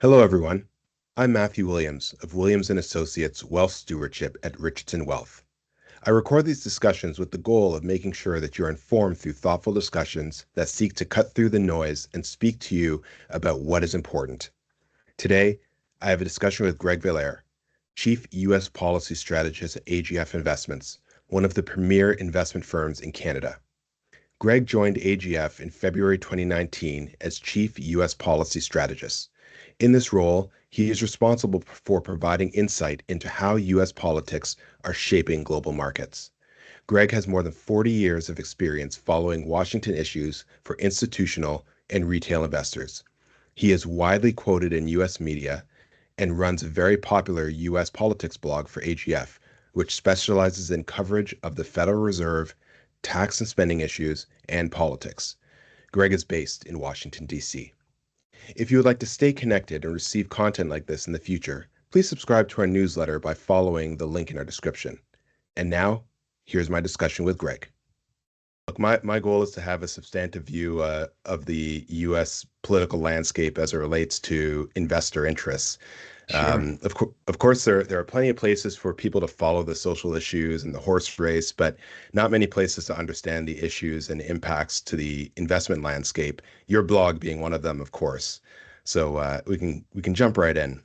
Hello, everyone. I'm Matthew Williams of Williams & Associates Wealth Stewardship at Richardson Wealth. I record these discussions with the goal of making sure that you're informed through thoughtful discussions that seek to cut through the noise and speak to you about what is important. Today, I have a discussion with Greg Valliere, Chief U.S. Policy Strategist at AGF Investments, one of the premier investment firms in Canada. Greg joined AGF in February 2019 as Chief U.S. Policy Strategist. In this role, he is responsible for providing insight into how U.S. politics are shaping global markets. Greg has more than 40 years of experience following Washington issues for institutional and retail investors. He is widely quoted in U.S. media and runs a very popular U.S. politics blog for AGF, which specializes in coverage of the Federal Reserve, tax and spending issues, and politics. Greg is based in Washington, D.C. If you would like to stay connected and receive content like this in the future, please subscribe to our newsletter by following the link in our description. And now, here's my discussion with Greg. Look, my goal is to have a substantive view of the U.S. political landscape as it relates to investor interests. Sure. Of course, there are plenty of places for people to follow the social issues and the horse race, but not many places to understand the issues and impacts to the investment landscape. Your blog being one of them, of course. So we can jump right in.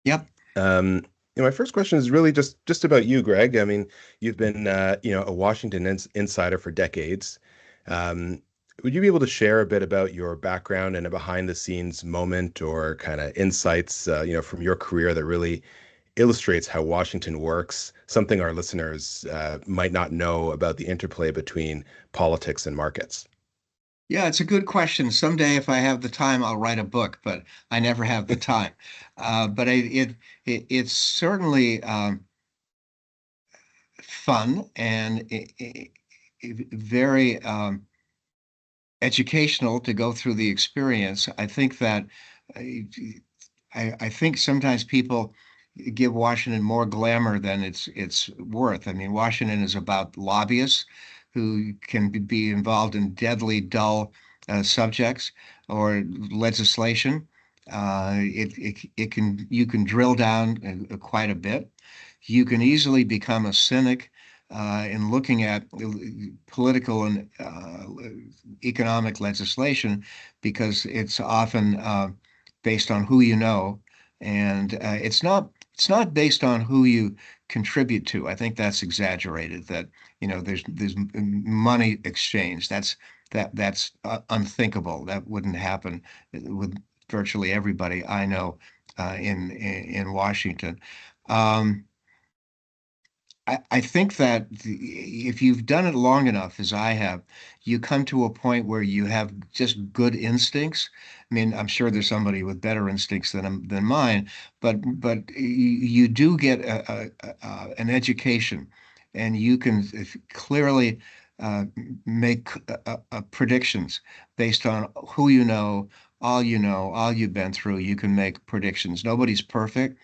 Yep. My first question is really just about you, Greg. I mean, you've been a Washington insider for decades. Um, would you be able to share a bit about your background and a behind the scenes moment or kind of insights, from your career that really illustrates how Washington works, something our listeners might not know about the interplay between politics and markets? Yeah, it's a good question. Someday, if I have the time, I'll write a book, but I never have the time. But it's certainly fun and very educational to go through the experience. I think that uh, I think sometimes people give Washington more glamour than it's worth. I mean, Washington is about lobbyists who can be involved in deadly dull subjects or legislation. It can you can drill down quite a bit. You can easily become a cynic in looking at political and economic legislation because it's often based on who you know, and it's not based on who you contribute to. I think that's exaggerated. That there's money exchange. That's unthinkable. That wouldn't happen with virtually everybody I know in Washington. Um, I think that if you've done it long enough, as I have, you come to a point where you have just good instincts. I mean, I'm sure there's somebody with better instincts than mine, but you do get an education, and you can clearly uh, make predictions based on who you know, all you've been through. You can make predictions. Nobody's perfect.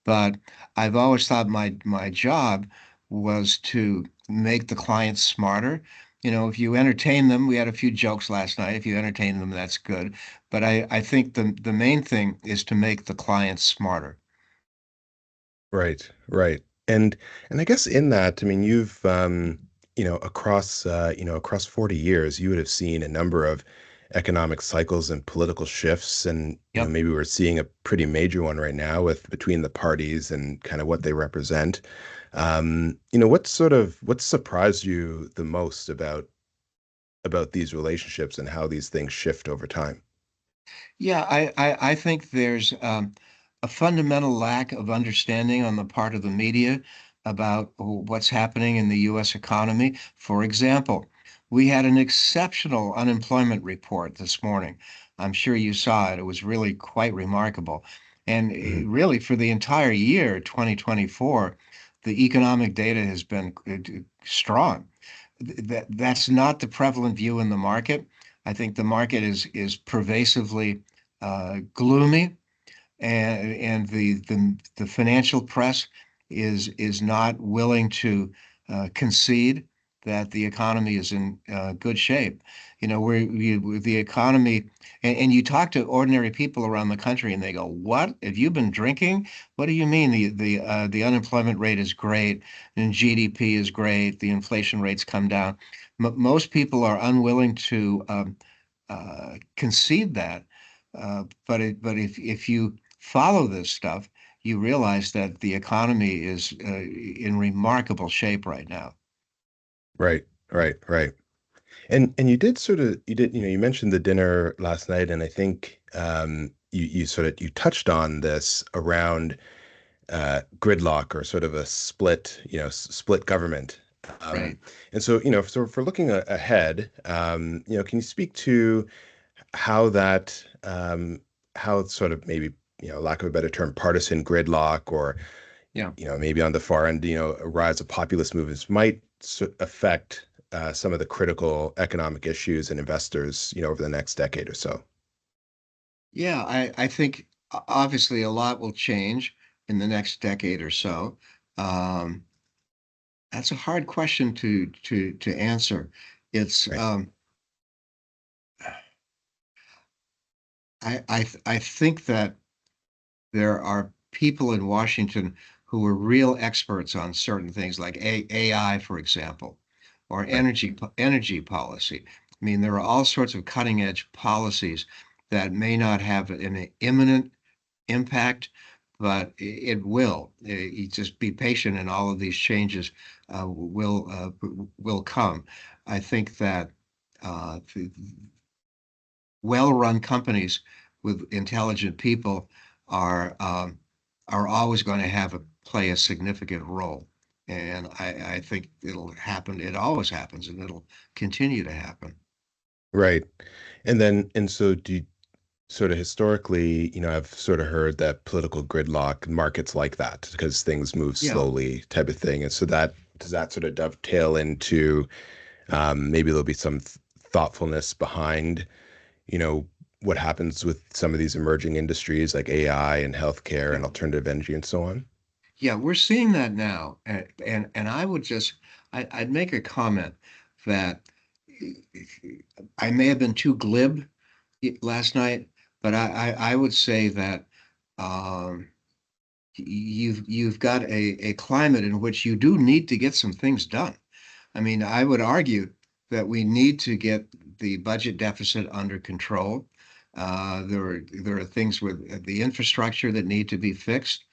But I've always thought my job was to make the clients smarter. If you entertain them, we had a few jokes last night. If you entertain them, that's good. But I think the main thing is to make the clients smarter. Right, right. And I guess in that, I mean, you've across 40 years, you would have seen a number of economic cycles and political shifts, and Yep. maybe we're seeing a pretty major one right now with between the parties and kind of what they represent. What surprised you the most about these relationships and how these things shift over time? Yeah, I think there's a fundamental lack of understanding on the part of the media about what's happening in the U.S. economy. For example, we had an exceptional unemployment report this morning. I'm sure you saw it. It was really quite remarkable. And Mhm. really, for the entire year, 2024, the economic data has been strong. That's not the prevalent view in the market. I think the market is pervasively gloomy, and the financial press is not willing to concede that the economy is in good shape. You know, the economy, and you talk to ordinary people around the country, and they go, "What? Have you been drinking? What do you mean the unemployment rate is great, and GDP is great, the inflation rates come down?" Most people are unwilling to concede that, but if you follow this stuff, you realize that the economy is in remarkable shape right now. Right, right, right. And you mentioned the dinner last night, and I think you touched on this around gridlock or sort of a split, split government. Right. And so, so if we're looking ahead, can you speak to how that, how it's sort of maybe, lack of a better term, partisan gridlock, or, Yeah. maybe on the far end, a rise of populist movements might affect some of the critical economic issues and investors, over the next decade or so. Yeah, I think obviously a lot will change in the next decade or so. Um, that's a hard question to answer. It's Right. I think that there are people in Washington who are real experts on certain things like AI, for example, or Right. energy policy. I mean, there are all sorts of cutting edge policies that may not have an imminent impact, but it will. You just be patient, and all of these changes will come. I think that the well-run companies with intelligent people are um, are always going to have play a significant role, and I think it'll happen. It always happens, and it'll continue to happen. Right. And so do you sort of historically, I've sort of heard that political gridlock markets like that because things move Yeah. slowly type of thing. And so that does that sort of dovetail into maybe there'll be some thoughtfulness behind, you know, what happens with some of these emerging industries like AI and healthcare and Yeah. alternative energy and so on. Yeah, we're seeing that now, and I'd make a comment that I may have been too glib last night, but I would say that um, you've got a climate in which you do need to get some things done. I mean, I would argue that we need to get the budget deficit under control. There are things with the infrastructure that need to be fixed.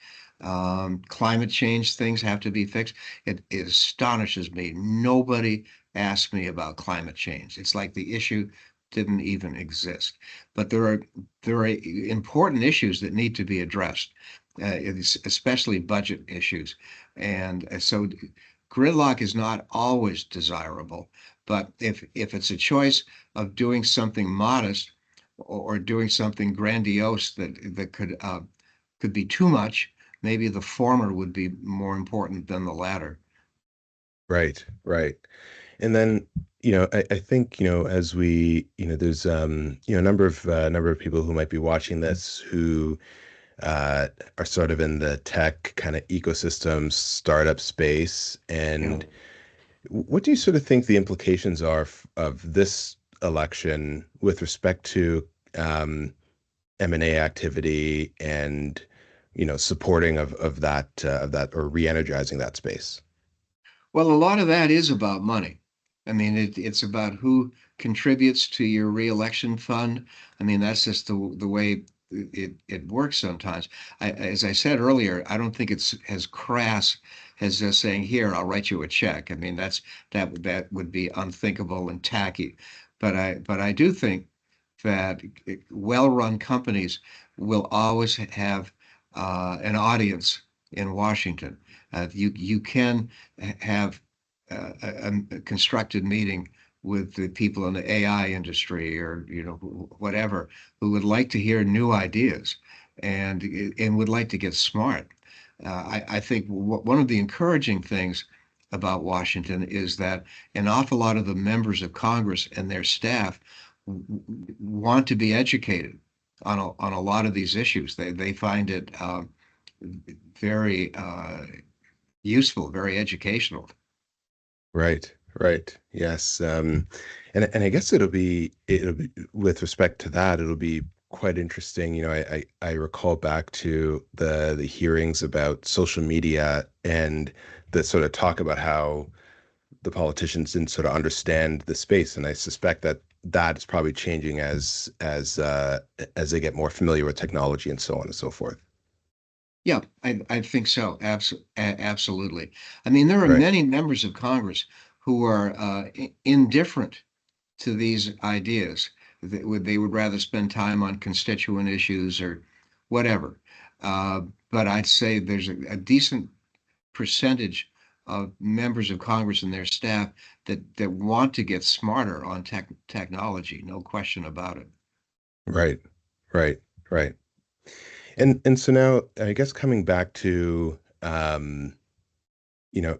Climate change things have to be fixed. It astonishes me. Nobody asked me about climate change. It's like the issue didn't even exist. But there are important issues that need to be addressed, especially budget issues. And so gridlock is not always desirable, but if it's a choice of doing something modest or doing something grandiose that could be too much, maybe the former would be more important than the latter. Right, right. And then, I think, as we, there's a number of people who might be watching this who are sort of in the tech kind of ecosystem startup space. Yeah. And what do you sort of think the implications are of this election with respect to M&A activity and, supporting of that or re-energizing that space? Well, a lot of that is about money. I mean, it's about who contributes to your reelection fund. I mean, that's just the way it works sometimes. As I said earlier, I don't think it's as crass as just saying, "Here, I'll write you a check." I mean, that would be unthinkable and tacky. But I do think that well-run companies will always have an audience in Washington. You can have a constructed meeting with the people in the AI industry or whatever who would like to hear new ideas and would like to get smart. I think one of the encouraging things about Washington is that an awful lot of the members of Congress and their staff want to be educated on a lot of these issues. They find it very useful, very educational. Right, right. Yes. And I guess it'll be with respect to that, it'll be quite interesting. I recall back to the hearings about social media and the sort of talk about how the politicians didn't sort of understand the space, and I suspect that that is probably changing as they get more familiar with technology and so on and so forth. Yeah, I think so. Absolutely. I mean, there are Right. many members of Congress who are indifferent to these ideas. They would rather spend time on constituent issues or whatever. But I'd say there's a decent percentage of members of Congress and their staff that want to get smarter on technology, no question about it. Right. Right. Right. And so now I guess coming back to you know,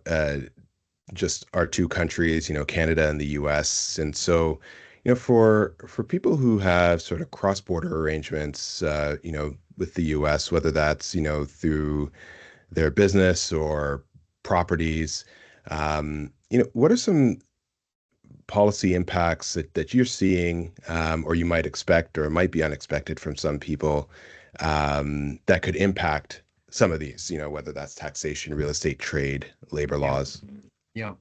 just our two countries, Canada and the US. And so, for people who have sort of cross-border arrangements, with the US, whether that's, through their business or properties, what are some policy impacts that you're seeing, or you might expect, or might be unexpected from some people, that could impact some of these, whether that's taxation, real estate, trade, labor Yeah. laws? Yeah.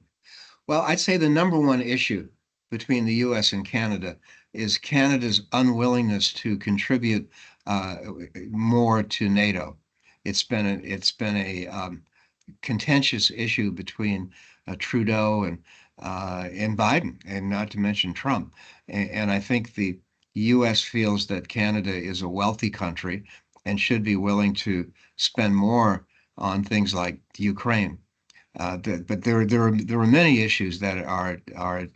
Well, I'd say the number one issue between the U.S. and Canada is Canada's unwillingness to contribute uh, more to NATO. It's been a contentious issue between Trudeau and Biden, and not to mention Trump. And I think the U.S. feels that Canada is a wealthy country and should be willing to spend more on things like Ukraine. But there are many issues that are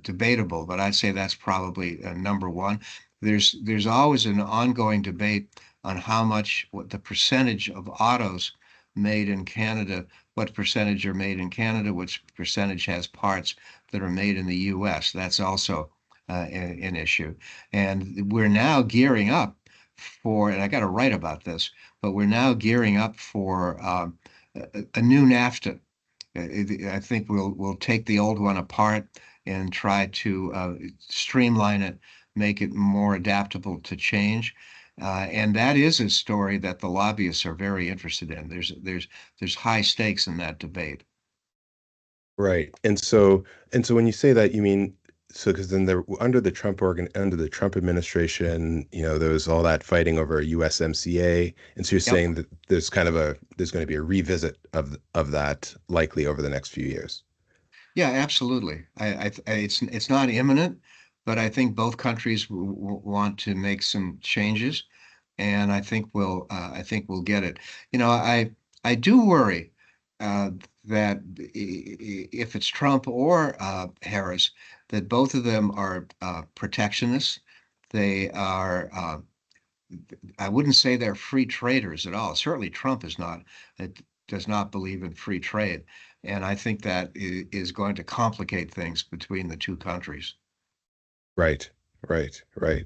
debatable, but I'd say that's probably number one. There's always an ongoing debate on what the percentage of autos made in Canada, what percentage are made in Canada, which percentage has parts that are made in the U.S. That's also an issue. And we're now gearing up and I got to write about this, but we're now gearing up for a new NAFTA. I think we'll take the old one apart and try to streamline it, make it more adaptable to change. And that is a story that the lobbyists are very interested in. There's high stakes in that debate. Right. And so when you say that, you mean, so because then there under the Trump administration, there was all that fighting over USMCA, and so you're Yep. saying that there's going to be a revisit of that likely over the next few years. Yeah, absolutely. It's not imminent, but I think both countries want to make some changes, and I think we'll get it. I do worry uh, that if it's Trump or Harris, that both of them are protectionists. They are. I wouldn't say they're free traders at all. Certainly, Trump is not. It does not believe in free trade, and I think that is going to complicate things between the two countries. Right, right, right.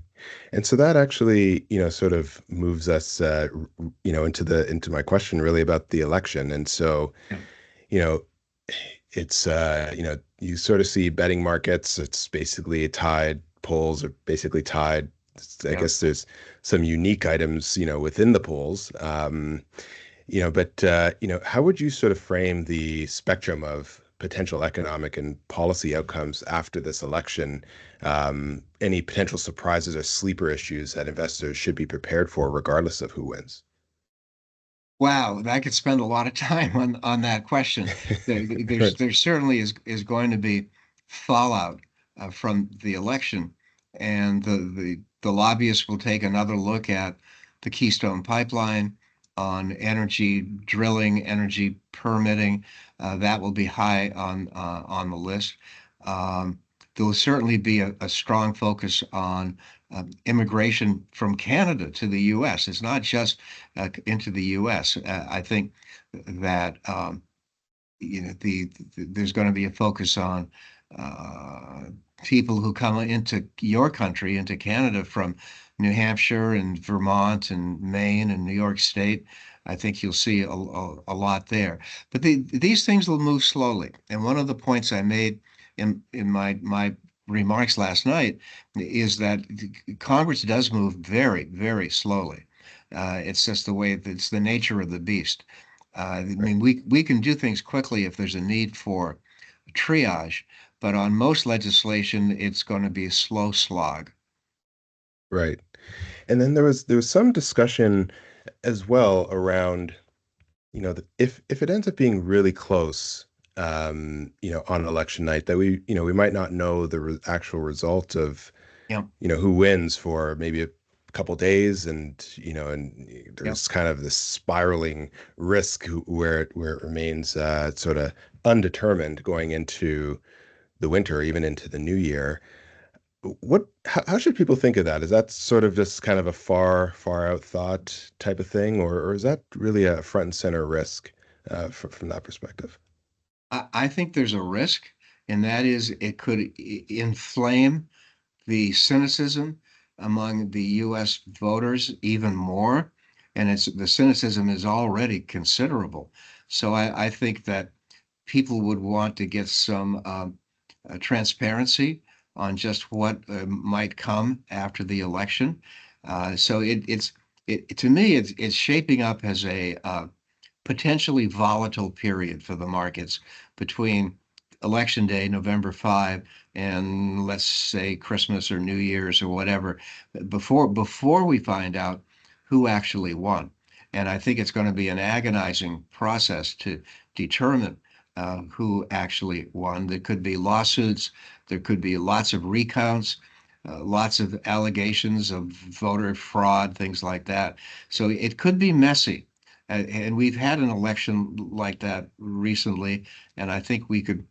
And so that actually, sort of moves us, into my question really about the election. And so, Yeah. you know, it's you sort of see betting markets. It's basically tied. Polls are basically tied. I Yeah. guess there's some unique items, within the polls. But how would you sort of frame the spectrum of potential economic and policy outcomes after this election? Any potential surprises or sleeper issues that investors should be prepared for, regardless of who wins? Wow, I could spend a lot of time on that question. There certainly is going to be fallout from the election, and the lobbyists will take another look at the Keystone Pipeline, on energy drilling, energy permitting. That will be high on the list. There will certainly be a strong focus on immigration from Canada to the U.S. It's not just into the U.S. I think that there's going to be a focus on uh, people who come into your country, into Canada from New Hampshire and Vermont and Maine and New York State. I think you'll see a lot there. But these things will move slowly. And one of the points I made in my remarks last night is that Congress does move very, very slowly. It's just the way it's the nature of the beast. I Right. mean, we can do things quickly if there's a need for triage, but on most legislation, it's going to be a slow slog. Right. And then there was some discussion as well around, if it ends up being really close, on election night, that we might not know the actual result of, Yep, who wins for maybe a couple days, and yep. there's kind of this spiraling risk where it remains sort of undetermined going into the winter, even into the new year. How should people think of that? Is that sort of just kind of a far out thought type of thing, or is that really a front and center risk from that perspective? I think there's a risk, and that is it could inflame the cynicism among the U.S. voters even more, and the cynicism is already considerable. So I think that people would want to get some transparency on just what might come after the election. So to me, it's shaping up as a potentially volatile period for the markets between election day, November 5, and let's say Christmas or New Year's or whatever, before we find out who actually won. And I think it's going to be an agonizing process to determine who actually won. There could be lawsuits, there could be lots of recounts, lots of allegations of voter fraud, things like that. So it could be messy. And we've had an election like that recently, and I think we could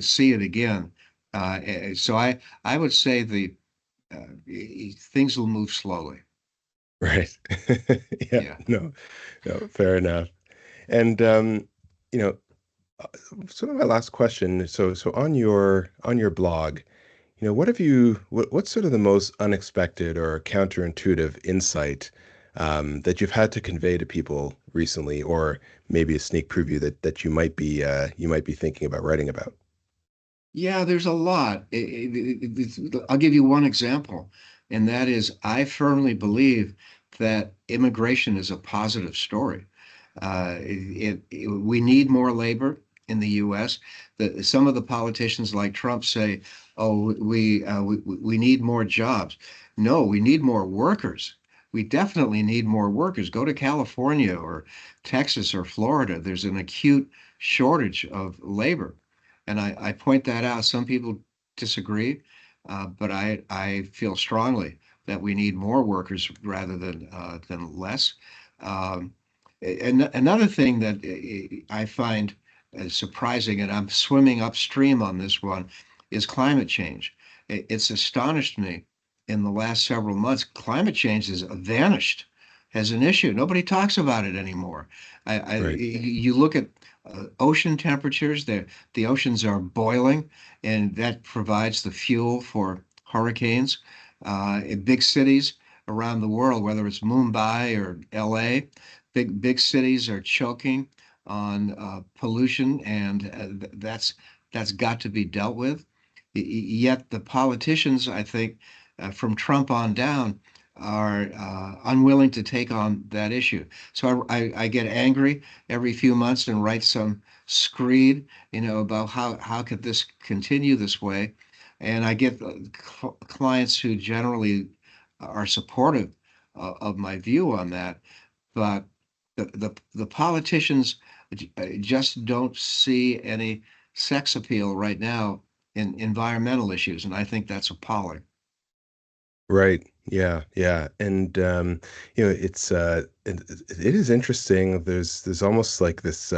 see it again. So I would say the things will move slowly. Right. Yeah. Yeah. No. No. Fair enough. And you know, uh, sort of my last question. So on your blog, what's sort of the most unexpected or counterintuitive insight that you've had to convey to people recently, or maybe a sneak preview that you might be thinking about writing about? Yeah, there's a lot. I'll give you one example, and that is I firmly believe that immigration is a positive story. We need more labor in the U.S. Some of the politicians like Trump say, "Oh, we need more jobs." No, we need more workers. We definitely need more workers. Go to California or Texas or Florida. There's an acute shortage of labor. And I point that out. Some people disagree, but I feel strongly that we need more workers rather than less. Um, and another thing that I find surprising, and I'm swimming upstream on this one, is climate change. It's astonished me in the last several months. Climate change has vanished as an issue. Nobody talks about it anymore. Right. You look at ocean temperatures, the oceans are boiling, and that provides the fuel for hurricanes. In big cities around the world, whether it's Mumbai or LA, big cities are choking on pollution, and that's got to be dealt with. Yet the politicians, I think, from Trump on down, are unwilling to take on that issue. So I get angry every few months and write some screed, about how could this continue this way. And I get clients who generally are supportive of my view on that, but the politicians just don't see any sex appeal right now in environmental issues, and I think that's appalling. Right. Yeah. Yeah. And it is interesting. There's almost like this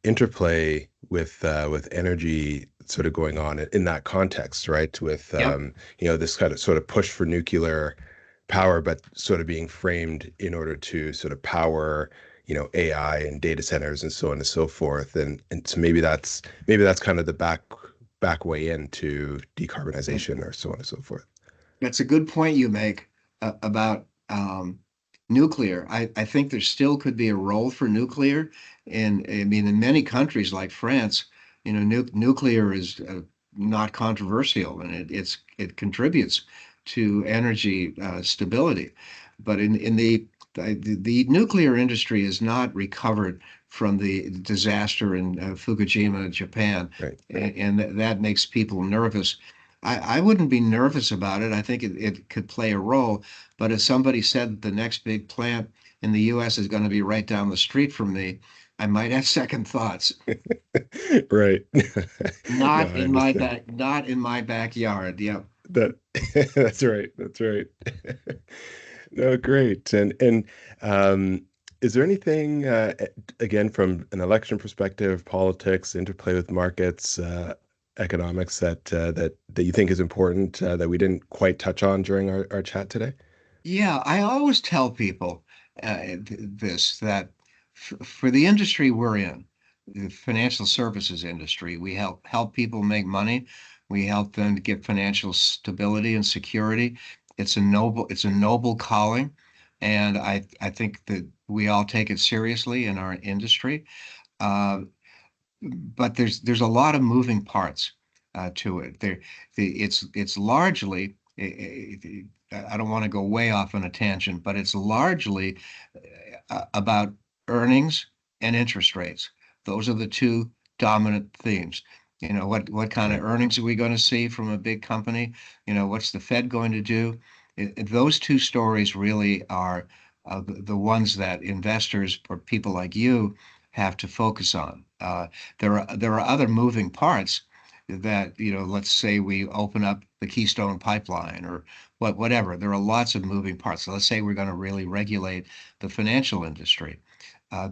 interplay with energy sort of going on in that context, right? With Yep. this kind of sort of push for nuclear power, but sort of being framed in order to sort of power, AI and data centers and so on and so forth. And so maybe that's kind of the back way into decarbonization or so on and so forth. That's a good point you make about nuclear. I think there still could be a role for nuclear. And I mean, in many countries like France, nuclear is not controversial, and it contributes to energy stability. But in the nuclear industry is not recovered from the disaster in Fukushima, Japan, Right. and that makes people nervous. I wouldn't be nervous about it. I think it could play a role. But if somebody said the next big plant in the US is going to be right down the street from me, I might have second thoughts. Right. No, Not I in my understand. back, not in my backyard. Yeah. That that's right. That's right. No, great. And um, is there anything again from an election perspective, politics, interplay with markets, economics that you think is important that we didn't quite touch on during our chat today? Yeah, I always tell people this that for the industry we're in, the financial services industry, we help people make money. We help them to get financial stability and security. It's a noble calling, and I think that we all take it seriously in our industry. Uh, but there's a lot of moving parts to it. It's largely. I don't want to go way off on a tangent, but it's largely about earnings and interest rates. Those are the two dominant themes. What kind of Right. earnings are we going to see from a big company? What's the Fed going to do? Those two stories really are the ones that investors or people like you have to focus on. There are other moving parts that, let's say we open up the Keystone Pipeline or whatever. There are lots of moving parts. So let's say we're going to really regulate the financial industry.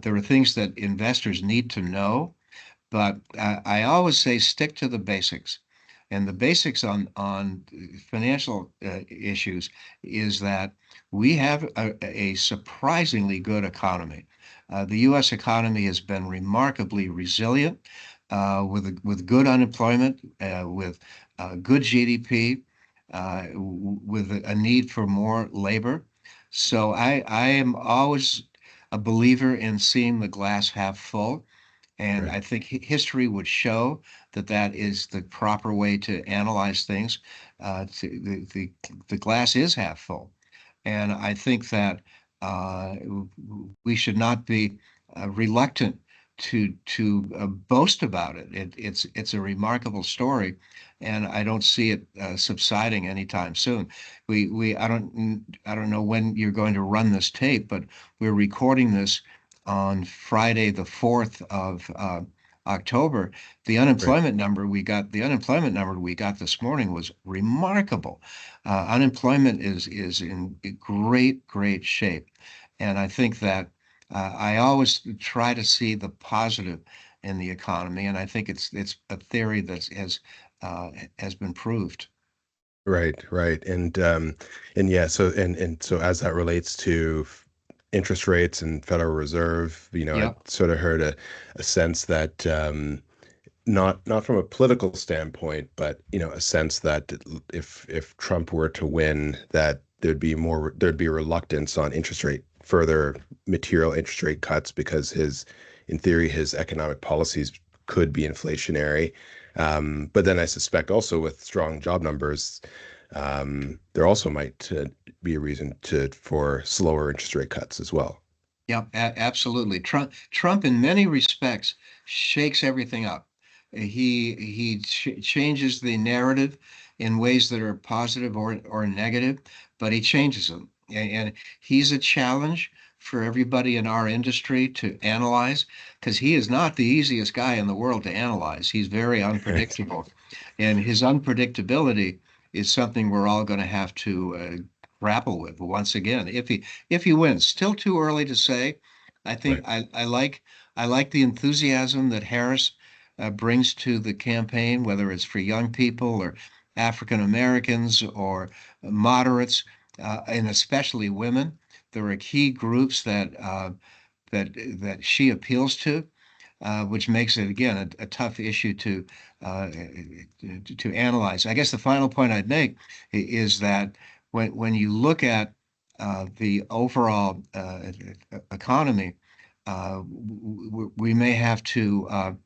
There are things that investors need to know, but I always say stick to the basics. And the basics on financial issues is that we have a surprisingly good economy. The U.S. economy has been remarkably resilient, with good unemployment, with good GDP, with a need for more labor. So I am always a believer in seeing the glass half full. And Right. I think history would show that that is the proper way to analyze things. The glass is half full. And I think that uh, we should not be reluctant to boast about it. It's a remarkable story, and I don't see it subsiding anytime soon. I don't know when you're going to run this tape, but we're recording this on Friday, the 4th of October. Right. The unemployment number we got this morning was remarkable. Unemployment is in great shape. And I think that I always try to see the positive in the economy, and I think it's a theory that uh, has been proved. Right, right. And yeah, and so as that relates to interest rates and Federal Reserve, I Yep. sort of heard a sense that not from a political standpoint, but a sense that if Trump were to win, that there'd be reluctance on further material interest rate cuts because in theory, his economic policies could be inflationary. But then I suspect also with strong job numbers, there also might be a reason for slower interest rate cuts as well. Yep, absolutely. Trump, in many respects, shakes everything up. He changes the narrative in ways that are positive or negative, but he changes them. And he's a challenge for everybody in our industry to analyze because he is not the easiest guy in the world to analyze. He's very Right, unpredictable, and his unpredictability is something we're all going to have to grapple with once again if he wins. Still too early to say. I think right, I like the enthusiasm that Harris brings to the campaign, whether it's for young people or African Americans or moderates, and especially women. There are key groups that she appeals to. which makes it again a tough issue to analyze. I guess the final point I'd make is that when you look at the overall economy, we may have to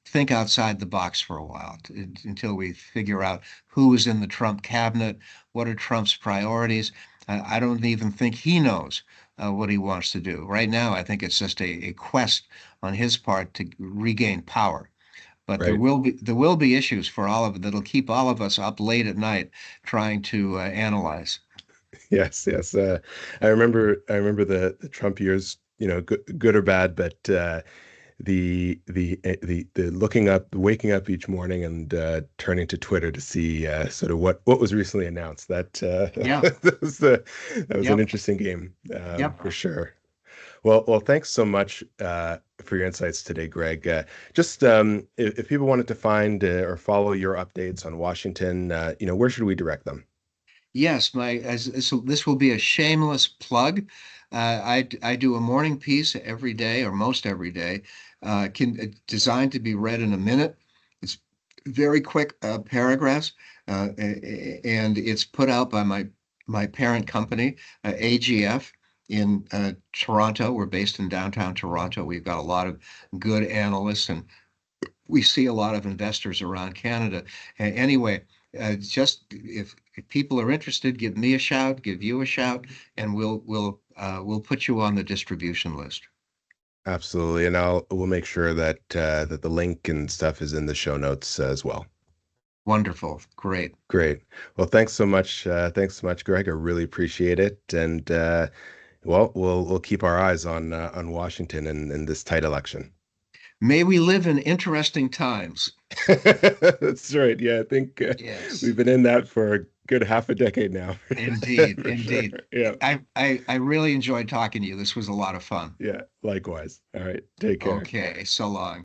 think outside the box for a while until we figure out who is in the Trump cabinet, what are Trump's priorities. I don't even think he knows what he wants to do. Right now, I think it's just a quest on his part to regain power. But Right. there will be issues for all of it that'll keep all of us up late at night trying to analyze. Yes, yes. I remember the Trump years, good or bad, but the looking up, waking up each morning and turning to Twitter to see sort of what was recently announced. That Yeah. that was an Yep. interesting game Yep. for sure. Well, thanks so much for your insights today, Greg. Just if people wanted to find or follow your updates on Washington, where should we direct them? Yes, this will be a shameless plug. I do a morning piece every day or most every day, designed to be read in a minute. It's very quick paragraphs, and it's put out by my parent company, AGF in Toronto. We're based in downtown Toronto. We've got a lot of good analysts and we see a lot of investors around Canada. Anyway, just if people are interested, give me a shout, give you a shout, and we'll put you on the distribution list. Absolutely, and we'll make sure that that the link and stuff is in the show notes as well. Wonderful, great. Great. Well, thanks so much. Thanks so much, Greg. I really appreciate it. And well, we'll keep our eyes on Washington and this tight election. May we live in interesting times. That's right. Yeah, I think Yes, we've been in that for a good half a decade now, indeed, for sure. indeed. Yeah. I really enjoyed talking to you. This was a lot of fun. Yeah. Likewise. All right. Take care. Okay, so long.